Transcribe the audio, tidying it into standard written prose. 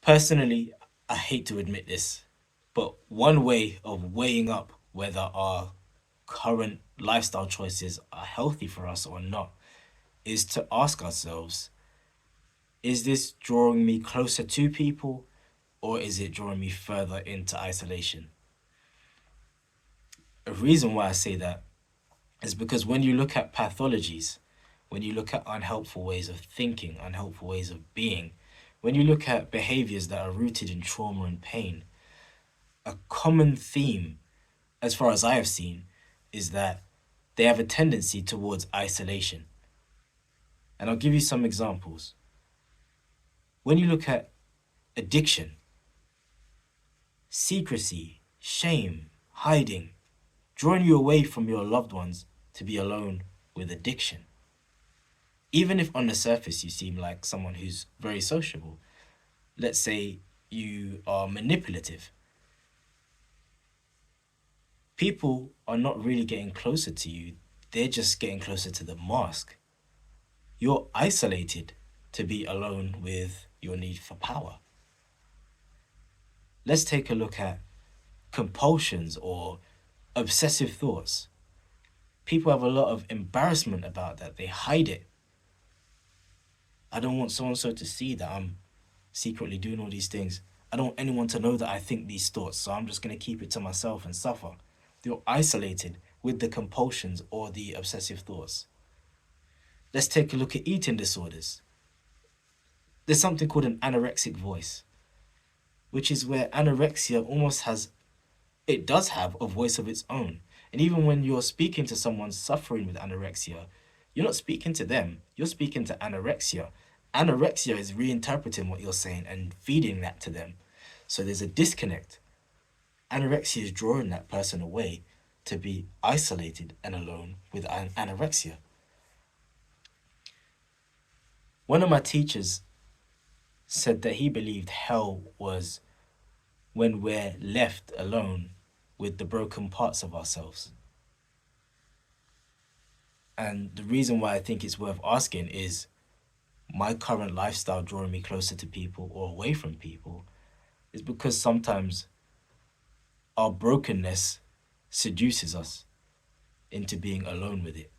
Personally, I hate to admit this, but one way of weighing up whether our current lifestyle choices are healthy for us or not is to ask ourselves, is this drawing me closer to people or is it drawing me further into isolation? A reason why I say that is because when you look at pathologies, when you look at unhelpful ways of thinking, unhelpful ways of being, when you look at behaviors that are rooted in trauma and pain, a common theme, as far as I have seen, is that they have a tendency towards isolation. And I'll give you some examples. When you look at addiction, secrecy, shame, hiding, drawing you away from your loved ones to be alone with addiction. Even if on the surface you seem like someone who's very sociable, let's say you are manipulative, people are not really getting closer to you, they're just getting closer to the mask. You're isolated to be alone with your need for power. Let's take a look at compulsions or obsessive thoughts. People have a lot of embarrassment about that, they hide it. I don't want so and so to see that I'm secretly doing all these things. I don't want anyone to know that I think these thoughts, so I'm just going to keep it to myself and suffer. You're isolated with the compulsions or the obsessive thoughts. Let's take a look at eating disorders. There's something called an anorexic voice, which is where anorexia almost has, it does have a voice of its own. And even when you're speaking to someone suffering with anorexia, you're not speaking to them, you're speaking to anorexia. Anorexia is reinterpreting what you're saying and feeding that to them. So there's a disconnect. Anorexia is drawing that person away to be isolated and alone with anorexia. One of my teachers said that he believed hell was when we're left alone with the broken parts of ourselves. And the reason why I think it's worth asking is my current lifestyle drawing me closer to people or away from people is because sometimes our brokenness seduces us into being alone with it.